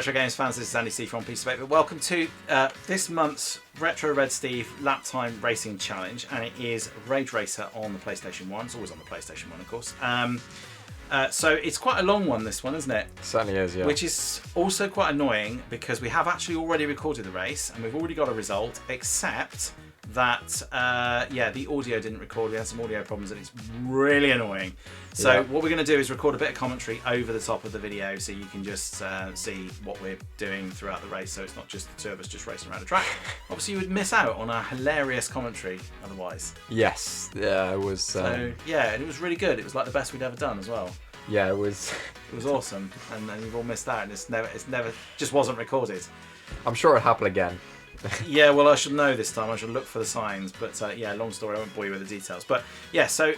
Retro Games fans, this is Andy C from Piece of Favour. Welcome to this month's RetroRedSteve Lap Time Racing Challenge, and it is Rage Racer on the PlayStation 1. It's always on the PlayStation 1, of course. So it's quite a long one, this one, isn't it? It certainly is, yeah. Which is also quite annoying because we have actually already recorded the race and we've already got a result, except that the audio didn't record. We had some audio problems and it's really annoying. So what we're going to do is record a bit of commentary over the top of the video so you can just see what we're doing throughout the race, so it's not just the two of us just racing around the track. Obviously you would miss out on our hilarious commentary otherwise. Yes, yeah, it was... So, yeah, and it was really good. It was like the best we'd ever done as well. Yeah, it was... It was awesome, and you've all missed out, and it's never just wasn't recorded. I'm sure it'll happen again. Yeah, well, I should know this time. I should look for the signs. But yeah, long story. I won't bore you with the details. But yeah, so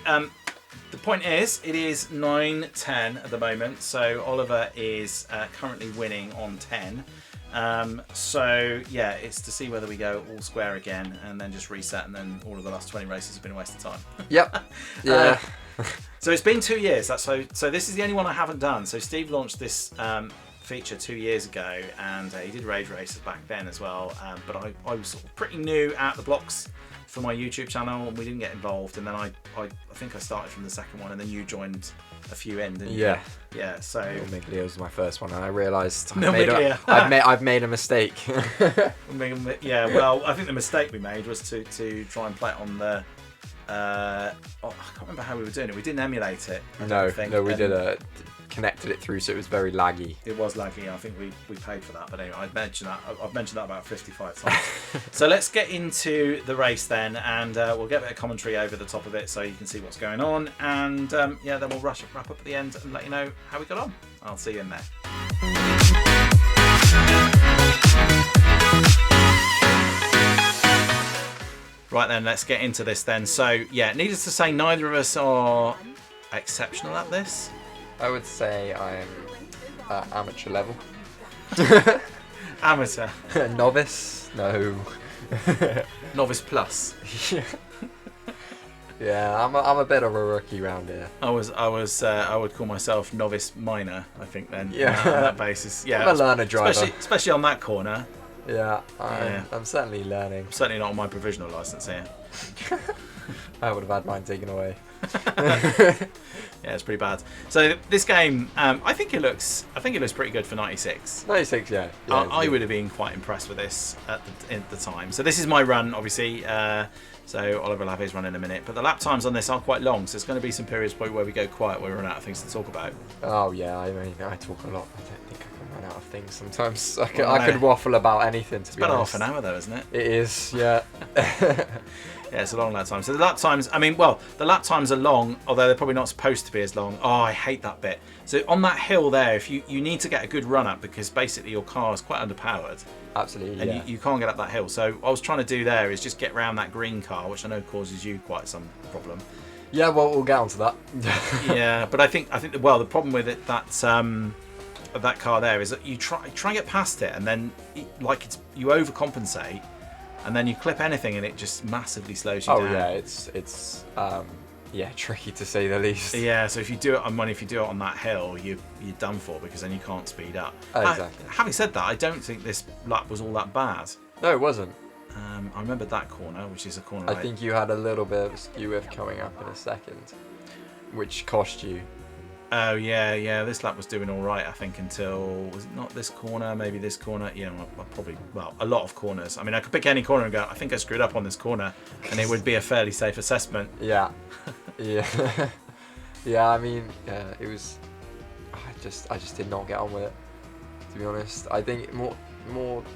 the point is, it is 9-10 at the moment. So Oliver is currently winning on 10. So yeah, it's to see whether we go all square again and then just reset, and then all of the last 20 races have been a waste of time. Yep. Yeah. So it's been 2 years. So this is the only one I haven't done. So Steve launched this feature 2 years ago, and he did Rage Races back then as well, but I was sort of pretty new out the blocks for my YouTube channel, and we didn't get involved, and then I think I started from the second one, and then you joined a few in, didn't you? Yeah, so Miglio was my first one, and I realised I've made a mistake. Yeah, well, I think the mistake we made was to try and play it on the I can't remember how we were doing it. We didn't emulate it. No, we did connected it through, so it was very laggy. It was laggy. I think we paid for that, but anyway, I've mentioned that about 55 times. So let's get into the race then, and we'll get a bit of commentary over the top of it so you can see what's going on, and yeah, then we'll wrap up at the end and let you know how we got on. I'll see you in there. Right then, let's get into this then. So yeah, needless to say, neither of us are exceptional at this. I would say I'm amateur level. Amateur. Novice? No. Novice plus. Yeah, I'm a bit of a rookie round here. I would call myself novice minor, I think then. Yeah. On that basis. Yeah. I'm a learner driver. Especially on that corner. Yeah, I'm certainly learning. Certainly not on my provisional license here. I would have had mine taken away. Yeah, it's pretty bad. So this game, I think it looks pretty good for 96. 96, yeah. I would have been quite impressed with this at the time. So this is my run, obviously. So Oliver will have his run in a minute. But the lap times on this are quite long, so there's going to be some periods where we go quiet, where we run out of things to talk about. Oh yeah, I mean, I talk a lot. I don't think I can run out of things sometimes. I could waffle about anything, to be honest. It's about half an hour though, isn't it? It is, yeah. Yeah, it's a long lap time. So the lap times, I mean, well, the lap times are long, although they're probably not supposed to be as long. Oh, I hate that bit. So on that hill there, if you need to get a good run up, because basically your car is quite underpowered. Absolutely, and yeah. you can't get up that hill. So what I was trying to do there is just get around that green car, which I know causes you quite some problem. Yeah, well, we'll get onto that. Yeah, but I think well, the problem with it that car there is that you try and get past it, and then you overcompensate. And then you clip anything and it just massively slows you down. Oh yeah, it's tricky to say the least. Yeah, so if you do it on that hill, you're done for, because then you can't speed up. Exactly. Having said that, I don't think this lap was all that bad. No, it wasn't. I remember that corner, which is a corner. I think you had a little bit of a skew with coming up in a second, which cost you. Oh yeah. This lap was doing all right, I think, until, was it not this corner? Maybe this corner. Yeah, well, a lot of corners. I mean, I could pick any corner and go, I think I screwed up on this corner, and it would be a fairly safe assessment. Yeah, yeah, yeah. I mean, it was. I just did not get on with it, to be honest. I think more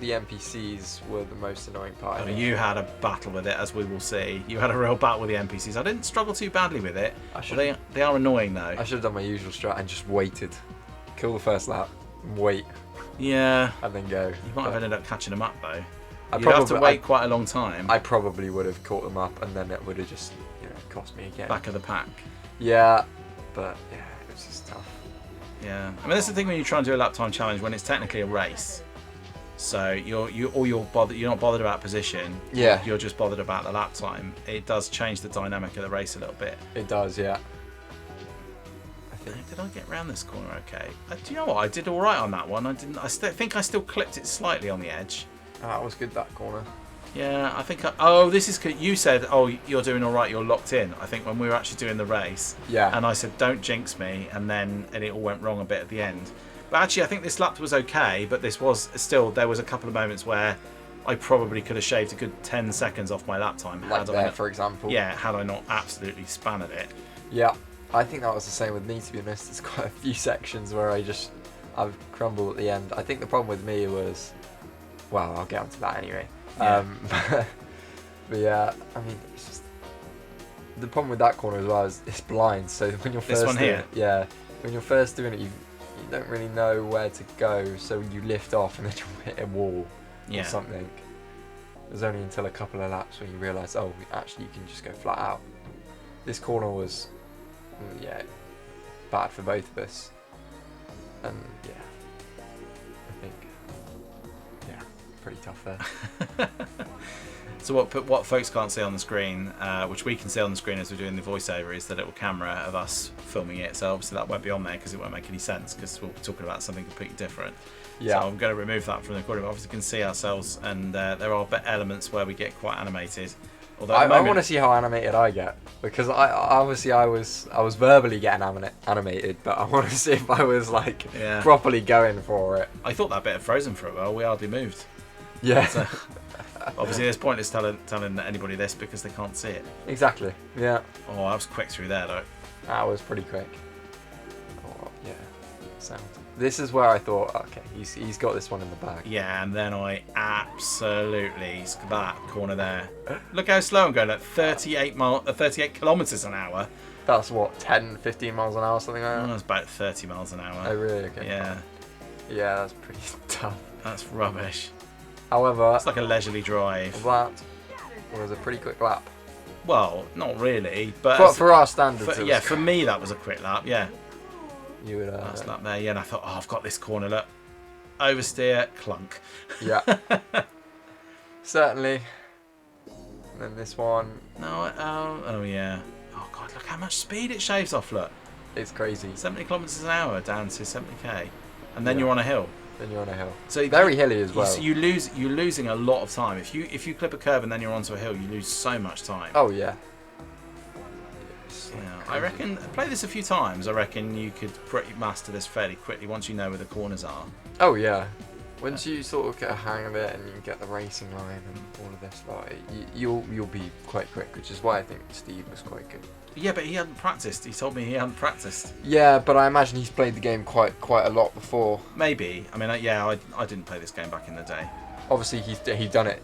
the NPCs were the most annoying part. I mean, you had a battle with it, as we will see. You had a real battle with the NPCs. I didn't struggle too badly with it. They are annoying though. I should have done my usual strat and just waited. Kill the first lap, wait. Yeah. And then go. You might have ended up catching them up though. You'd have to wait quite a long time. I probably would have caught them up, and then it would have just cost me again. Back of the pack. Yeah, but yeah, it was just tough. Yeah. I mean, that's the thing when you try and do a lap time challenge when it's technically a race. So you're not bothered about position. Yeah. You're just bothered about the lap time. It does change the dynamic of the race a little bit. It does, yeah. think. Did I get around this corner okay? Do you know what? I did all right on that one. I didn't. Think I still clipped it slightly on the edge. That was good, that corner. Yeah, I think. Oh, this is good. You said, "Oh, you're doing all right. You're locked in." I think when we were actually doing the race. Yeah. And I said, "Don't jinx me," and it all went wrong a bit at the end. But actually, I think this lap was okay. But this was still. There was a couple of moments where I probably could have shaved a good 10 seconds off my lap time. Like there, for example. Yeah, had I not absolutely spanned it. Yeah, I think that was the same with me, to be honest. There's quite a few sections where I've crumbled at the end. I think the problem with me was, well, I'll get onto that anyway. Yeah. But yeah, I mean, it's just the problem with that corner as well is it's blind. So when you're first doing it, yeah, when you're first doing it, you don't really know where to go. So you lift off and then you hit a wall or something. It was only until a couple of laps when you realise, oh, actually you can just go flat out. This corner was, bad for both of us. And yeah, I think, pretty tough there. So what folks can't see on the screen, which we can see on the screen as we're doing the voiceover, is the little camera of us filming it. So obviously that won't be on there because it won't make any sense because we'll be talking about something completely different. Yeah. So I'm going to remove that from the recording. But obviously we can see ourselves, and there are elements where we get quite animated. Although I want to see how animated I get, because I was verbally getting animated, but I want to see if I was properly going for it. I thought that bit of Frozen for a while. We hardly moved. Yeah. So, obviously, there's pointless telling anybody this because they can't see it. Exactly. Yeah. Oh, I was quick through there though. That was pretty quick. Oh yeah. Sound. This is where I thought, okay, he's got this one in the bag. Yeah, and then I absolutely that corner there. Look how slow I'm going at 38 kilometers an hour. That's what, 10, 15 miles an hour, something like that? That's about 30 miles an hour. Oh really? Okay. Yeah. Yeah, that's pretty tough. That's rubbish. However, it's like a leisurely drive. That was a pretty quick lap. Well, not really, but for our standards. For me that was a quick lap. Yeah. You would. That's lap there. Yeah, and I thought, oh, I've got this corner. Look, oversteer, clunk. Yeah. Certainly. And then this one. No. Oh yeah. Oh god, look how much speed it shaves off. Look. It's crazy. 70 kilometers an hour down to 70k, and then you're on a hill. Then you're on a hill. So very hilly as well. So you're losing a lot of time. If you clip a curve and then you're onto a hill, you lose so much time. Oh yeah. Yeah, I reckon play this a few times. I reckon you could pretty master this fairly quickly once you know where the corners are. Oh yeah. Once you sort of get a hang of it and you get the racing line and all of this, you'll be quite quick, which is why I think Steve was quite good. Yeah, but he hadn't practiced. He told me he hadn't practiced. Yeah, but I imagine he's played the game quite a lot before. Maybe. I mean, I didn't play this game back in the day. Obviously, he's done it.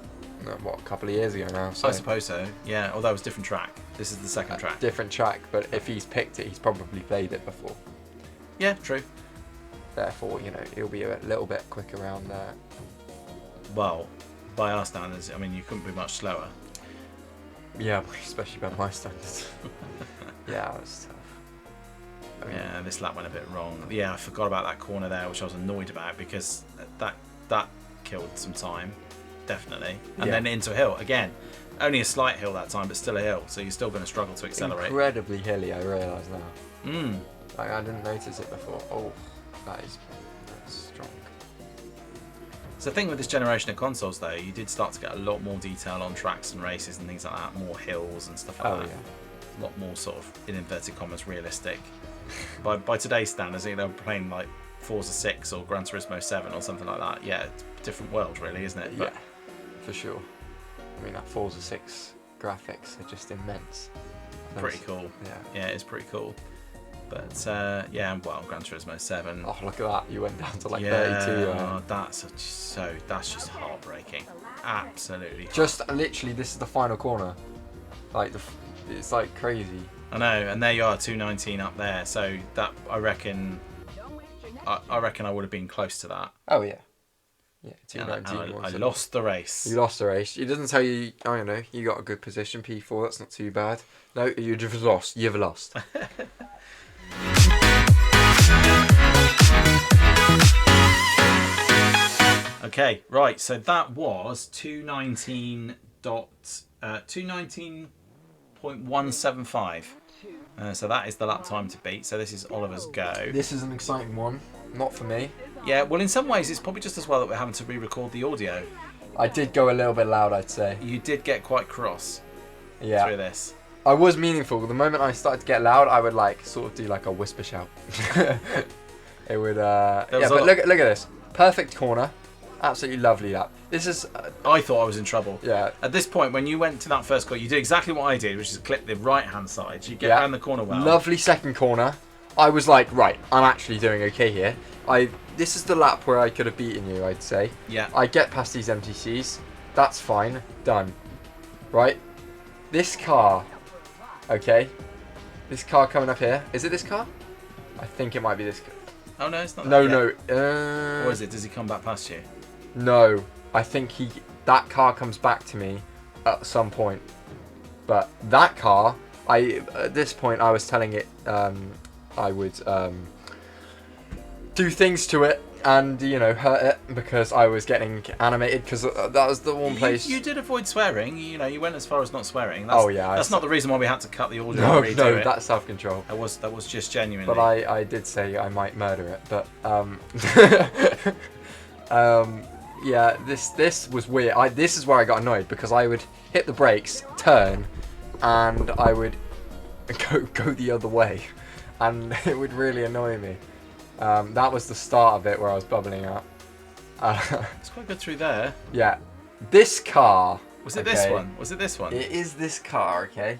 What, a couple of years ago now? So. I suppose so. Yeah, although it was a different track. This is the second track. Different track, but if he's picked it, he's probably played it before. Yeah, true. Therefore, he'll be a little bit quicker around there. Well, by our standards, I mean, you couldn't be much slower. Yeah, especially by my standards. Yeah, it was tough. I mean, yeah, this lap went a bit wrong. Yeah, I forgot about that corner there, which I was annoyed about because that killed some time, definitely. And then into a hill again. Only a slight hill that time, but still a hill, so you're still going to struggle to accelerate. Incredibly hilly, I realise now. Like, I didn't notice it before. Oh, that's strong. So the thing with this generation of consoles, though, you did start to get a lot more detail on tracks and races and things like that, more hills and stuff like that. Yeah. A lot more sort of, in inverted commas, realistic. by today's standards, they were playing like Forza 6 or Gran Turismo 7 or something like that. Yeah, it's a different world, really, isn't it? But, yeah, for sure. I mean, that Forza 6 graphics are just immense. Pretty cool. Yeah, it's pretty cool. But yeah, well, Gran Turismo 7. Oh, look at that! You went down to like 32. That's just heartbreaking. Absolutely. Just literally, this is the final corner. Like it's like crazy. I know, and there you are, 219 up there. So that I reckon I would have been close to that. Oh yeah. Yeah, 219. I lost the race. You lost the race. It doesn't tell you. I don't know. You got a good position, P4. That's not too bad. No, you've lost. You've lost. Okay, right. So that was 219.175. So that is the lap time to beat. So this is Oliver's go. This is an exciting one. Not for me. Yeah, well, in some ways, it's probably just as well that we're having to re-record the audio. I did go a little bit loud, I'd say. You did get quite cross Yeah. through this. I was meaningful. The moment I started to get loud, I would like sort of do like a whisper shout. It would. Yeah, but look at this. Perfect corner. Absolutely lovely lap. This is. I thought I was in trouble. Yeah. At this point, when you went to that first corner, you did exactly what I did, which is clip the right-hand side. You get around the corner well. Lovely second corner. I was like, right, I'm actually doing okay here. This is the lap where I could have beaten you, I'd say. Yeah. I get past these MTCs. That's fine. Done. Right? This car. Okay. This car coming up here. Is it this car? I think it might be this car. Oh, no, it's not No, that yet. no. Or is it? Does he come back past you? No. I think that car comes back to me at some point. But that car, at this point, I was telling it I would do things to it and, you know, hurt it because I was getting animated because that was the one place... You did avoid swearing. You know, you went as far as not swearing. That's not the reason why we had to cut the audio and redo it. That's self-control. That was just genuinely. But I did say I might murder it, but... yeah, this was weird. This is where I got annoyed because I would hit the brakes, turn, and I would go the other way. And it would really annoy me. That was the start of it where I was bubbling up. It's quite good through there. Yeah. This car. Was it this one? Was it this one? It is this car, okay?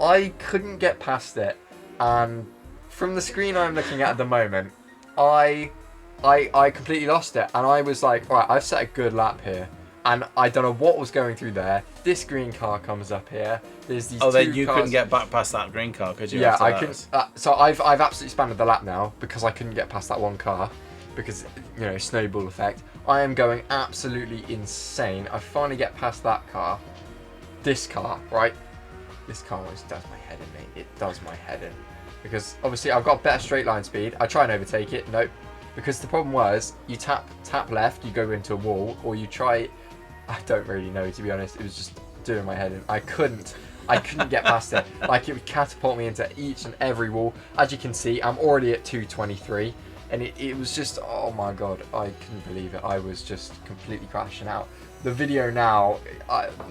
I couldn't get past it. And from the screen I'm looking at the moment, I completely lost it. And I was like, alright, I've set a good lap here. And I don't know what was going through there. This green car comes up here. There's these then two you cars. couldn't get back past that green car, could you? Yeah, I couldn't. So I've absolutely expanded the lap now because I couldn't get past that one car because, you know, snowball effect. I am going absolutely insane. I finally get past that car. This car, right? This car always does my head in, mate. It does my head in. Because obviously I've got better straight line speed. I try and overtake it. Nope. Because the problem was you tap left, you go into a wall, or you try. I don't really know, to be honest. It was just doing my head in. I couldn't get past it. Like, it would catapult me into each and every wall. As you can see, I'm already at 223. And it was just, oh my god, I couldn't believe it. I was just completely crashing out. The video now,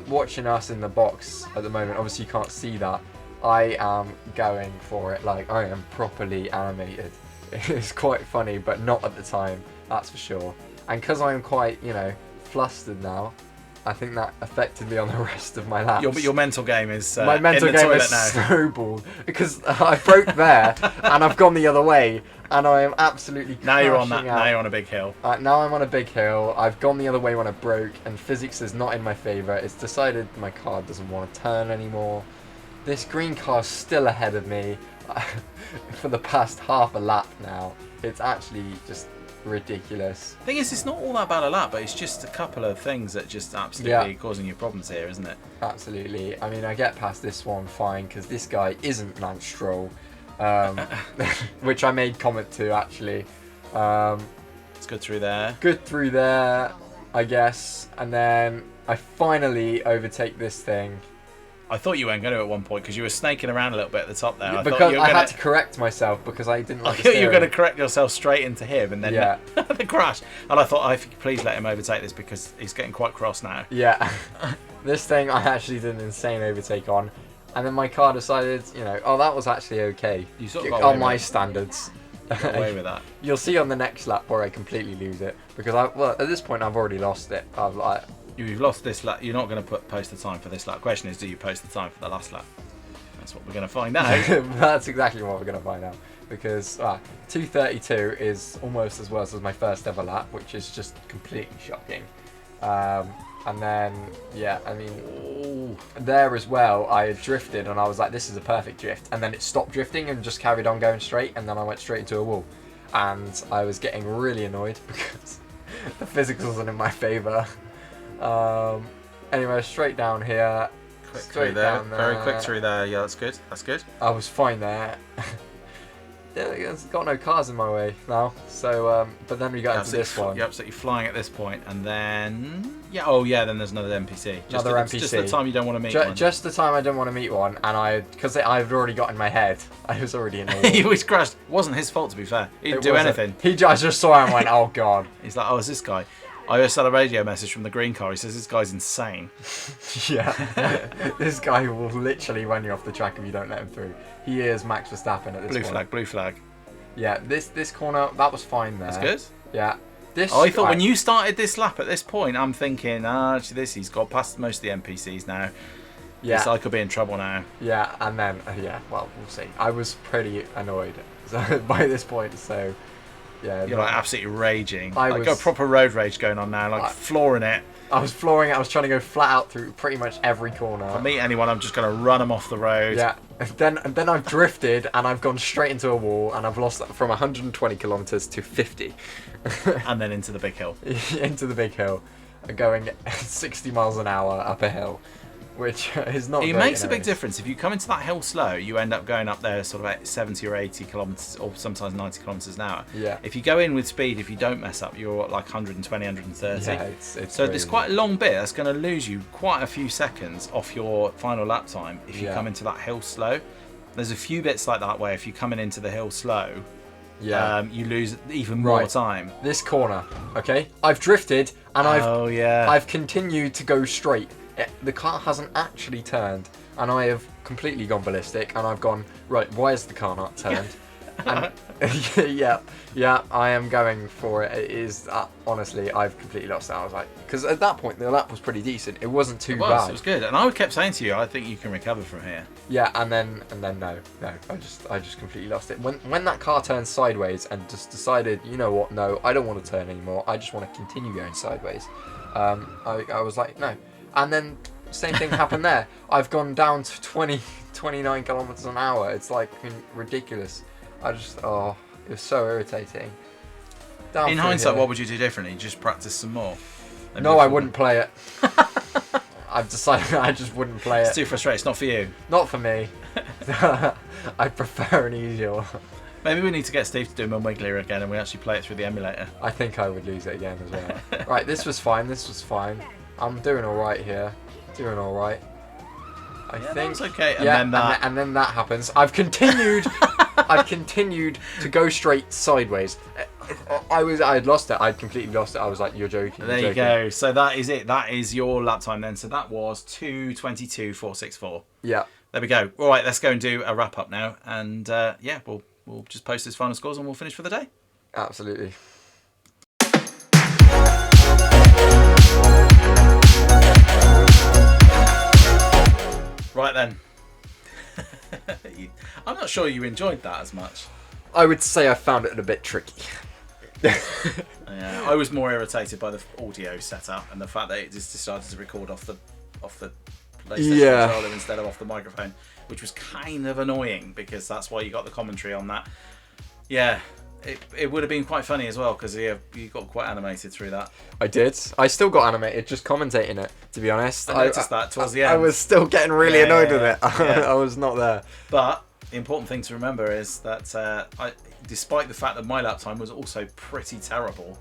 watching us in the box at the moment, obviously you can't see that. I am going for it. Like, I am properly animated. It's quite funny, but not at the time, that's for sure. And because I'm quite, you know, flustered now, I think that affected me on the rest of my laps. Your mental game is my mental in the game toilet is now. snowballed because I broke there and I've gone the other way and I am absolutely Now you're on that. crashing out. Now you're on a big hill. Now I'm on a big hill. I've gone the other way when I broke and physics is not in my favour. It's decided my car doesn't want to turn anymore. This green car's still ahead of me for the past half a lap now. It's actually just ridiculous. Thing is, it's not all that bad a lap, but it's just a couple of things that just absolutely causing you problems here, isn't it? Absolutely. I mean, I get past this one fine because this guy isn't Lance Stroll, which I made comment to actually. It's good through there. Good through there, I guess, and then I finally overtake this thing. I thought you weren't going to at one point because you were snaking around a little bit at the top there. Because I had to correct myself because I didn't like I thought you were going to correct yourself straight into him and then the crash. And I thought, if you could please let him overtake this because he's getting quite cross now. Yeah. This thing I actually did an insane overtake on. And then my car decided, you know, oh, that was actually okay. You sort of got on my standards. Got away with that. You'll see on the next lap where I completely lose it. Because, at this point, I've already lost it. You've lost this lap. You're not going to post the time for this lap. Question is, do you post the time for the last lap? That's what we're going to find out. That's exactly what we're going to find out. Because 2:32 is almost as worse as my first ever lap, which is just completely shocking. And then, yeah, I mean, there as well, I had drifted and I was like, this is a perfect drift. And then it stopped drifting and just carried on going straight. And then I went straight into a wall. And I was getting really annoyed because the physics wasn't in my favour. Anyway, straight down here. Quick through there. Very quick through there. Yeah, that's good. That's good. I was fine there. it's got no cars in my way now. So, but then we got into this one. You're absolutely flying at this point, and then then there's another NPC. NPC. Just the time you don't want to meet one. Just the time I don't want to meet one, and because I've already got in my head. I was already in the wall. He always crashed. It wasn't his fault, to be fair. He didn't do anything. I just saw him and went, oh god. He's like, oh, it's this guy. I just had a radio message from the green car. He says this guy's insane. Yeah, this guy will literally run you off the track if you don't let him through. He is Max Verstappen at this point. Blue flag. Yeah, this corner, that was fine there. That's good. Yeah. I thought when you started this lap at this point, I'm thinking, actually, he's got past most of the NPCs now. Yeah. So I could be in trouble now. Yeah, and then, well, we'll see. I was pretty annoyed by this point, so... Yeah, you're like absolutely raging. I got proper road rage going on now, like flooring it. I was flooring it. I was trying to go flat out through pretty much every corner. If I meet anyone, I'm just going to run them off the road. Yeah, and then I've drifted and I've gone straight into a wall and I've lost from 120 kilometers to 50. And then into the big hill. Into the big hill, going 60 miles an hour up a hill. Which is not. It makes a big difference. If you come into that hill slow, you end up going up there sort of at 70 or 80 kilometers, or sometimes 90 kilometers an hour. Yeah. If you go in with speed, if you don't mess up, you're at like 120, 130. Yeah, it's so there's quite a long bit. That's going to lose you quite a few seconds off your final lap time if you come into that hill slow. There's a few bits like that where if you're coming into the hill slow, you lose even more time. This corner, okay? I've drifted and I've continued to go straight. The car hasn't actually turned, and I have completely gone ballistic, and I've gone, right, why has the car not turned? And I am going for it. It is, honestly, I've completely lost it. I was like, because at that point, the lap was pretty decent. It wasn't too bad. It was good. And I kept saying to you, I think you can recover from here. Yeah, and then no, I just completely lost it. When that car turned sideways and just decided, you know what, no, I don't want to turn anymore. I just want to continue going sideways. I was like, no. And then same thing happened there. I've gone down to 29 kilometers an hour. It's like ridiculous. it was so irritating. In hindsight, what would you do differently? Just practice some more? No, I wouldn't play it. I've decided I just wouldn't play it. It's too frustrating. It's not for you. Not for me. I prefer an easier one. Maybe we need to get Steve to do Wiggler again and we actually play it through the emulator. I think I would lose it again as well. Right, this was fine. I'm doing alright here. Doing alright. I think that's okay. And then that happens. I've continued to go straight sideways. I had lost it. I'd completely lost it. I was like, you're joking. There you go. So that is it. That is your lap time then. So that was 2:22.464. Yeah. There we go. All right, let's go and do a wrap up now. And we'll just post his final scores and we'll finish for the day. Absolutely. Right then. I'm not sure you enjoyed that as much. I would say I found it a bit tricky. Yeah, I was more irritated by the audio setup and the fact that it just decided to record off the PlayStation controller instead of off the microphone, which was kind of annoying because that's why you got the commentary on that. Yeah, it would have been quite funny as well because you got quite animated through that. I did. I still got animated just commentating it, to be honest. I noticed that towards the end. I was still getting really annoyed with it. Yeah. I was not there. But the important thing to remember is that despite the fact that my lap time was also pretty terrible,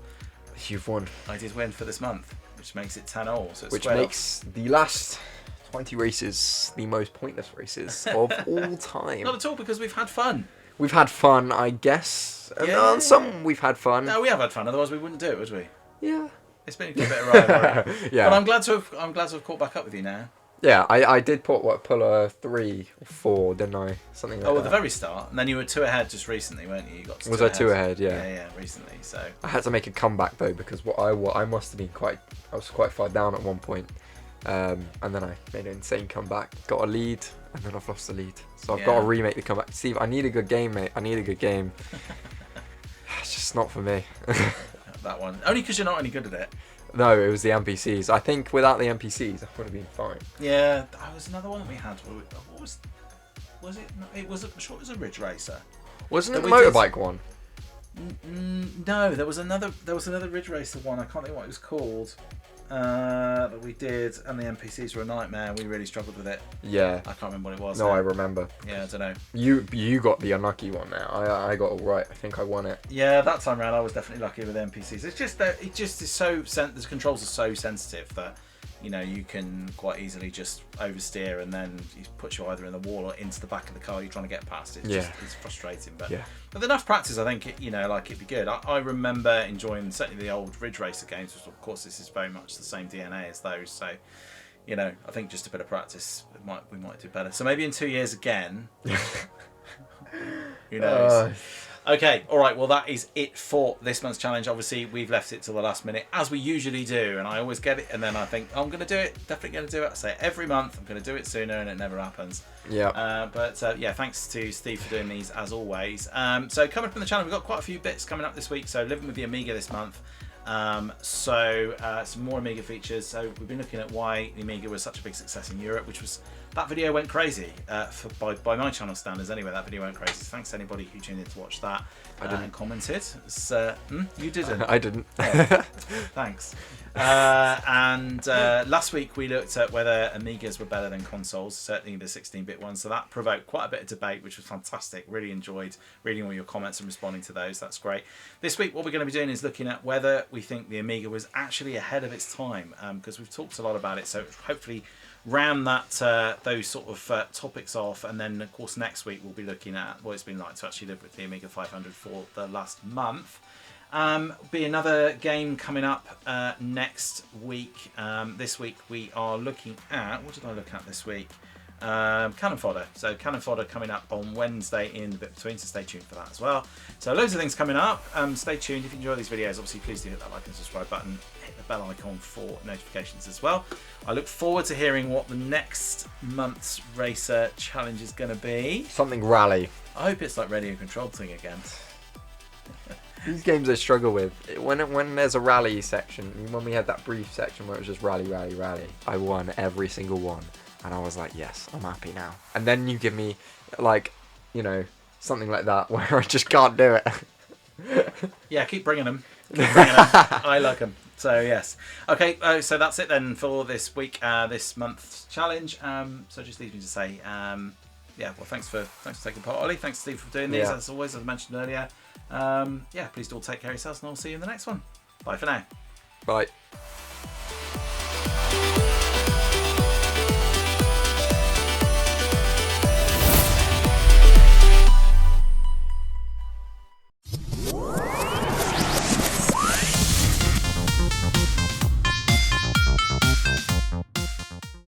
you've won. I did win for this month, which makes it 10-all. So which makes the last 20 races the most pointless races of all time. Not at all, because we've had fun. We've had fun, I guess. Yeah. On some, we've had fun. No, we have had fun. Otherwise, we wouldn't do it, would we? Yeah. It's been a good bit of rivalry. Yeah. But I'm glad to have caught back up with you now. Yeah, I did pull a 3 or 4, didn't I? Something like that. Oh, at the very start, and then you were 2 ahead just recently, weren't you? You got to was I 2 ahead? Yeah. Yeah, recently. So I had to make a comeback though because I must have been I was quite far down at one point, and then I made an insane comeback, got a lead, and then I've lost the lead. So I've got to remake the comeback. Steve, I need a good game, mate. I need a good game. It's just not for me. That one, only because you're not any good at it. No, it was the NPCs. I think without the NPCs, I would have been fine. Yeah, that was another one that we had. What was it? It was a Ridge Racer. Wasn't it the motorbike one? No, there was another Ridge Racer one. I can't think what it was called. that we did, and the NPCs were a nightmare. We really struggled with it. Yeah. I can't remember what it was. No, I remember. Yeah, I don't know. You got the unlucky one now. I got all right. I think I won it. Yeah, that time around I was definitely lucky with NPCs. It's just that it just is so the controls are so sensitive that you can quite easily just oversteer and then it puts you either in the wall or into the back of the car you're trying to get past. It's frustrating, but with enough practice, I think it'd be good. I remember enjoying certainly the old Ridge Racer games, which of course this is very much the same DNA as those. So, I think just a bit of practice, we might do better. So maybe in 2 years again. Who knows? Okay, all right. Well, that is it for this month's challenge. Obviously, we've left it till the last minute, as we usually do, and I always get it, and then I think, I'm going to do it, definitely going to do it. I say it every month, I'm going to do it sooner, and it never happens. Yeah. But thanks to Steve for doing these, as always. So coming up on the channel, we've got quite a few bits coming up this week. So living with the Amiga this month. Some more Amiga features. So we've been looking at why the Amiga was such a big success in Europe, that video went crazy by my channel standards anyway. That video went crazy. So thanks to anybody who tuned in to watch that and commented. You didn't. I didn't. Oh, thanks. Last week we looked at whether Amigas were better than consoles, certainly the 16-bit ones. So that provoked quite a bit of debate, which was fantastic. Really enjoyed reading all your comments and responding to those. That's great. This week what we're going to be doing is looking at whether we think the Amiga was actually ahead of its time, because we've talked a lot about it. So hopefully round those sort of topics off, and then of course next week we'll be looking at what it's been like to actually live with the Amiga 500 for the last month. Be another game coming up next week. This week we are looking at, what did I look at this week? Cannon Fodder. So Cannon Fodder coming up on Wednesday in the bit between, so stay tuned for that as well. So loads of things coming up. Stay tuned. If you enjoy these videos, obviously please do hit that like and subscribe button. Hit the bell icon for notifications as well. I look forward to hearing what the next month's Racer challenge is going to be. Something rally. I hope it's like Radio Control thing again. These games I struggle with. When there's a rally section, when we had that brief section where it was just rally, rally, rally, I won every single one. And I was like, yes, I'm happy now. And then you give me, something like that where I just can't do it. Yeah, keep bringing them. I like them. So, yes. Okay, so that's it then for this week, this month's challenge. So just leaves me to say, thanks for taking part, Ollie. Thanks, Steve, for doing these, as always, as I mentioned earlier. Please do all take care of yourselves, and I'll see you in the next one. Bye for now. Bye.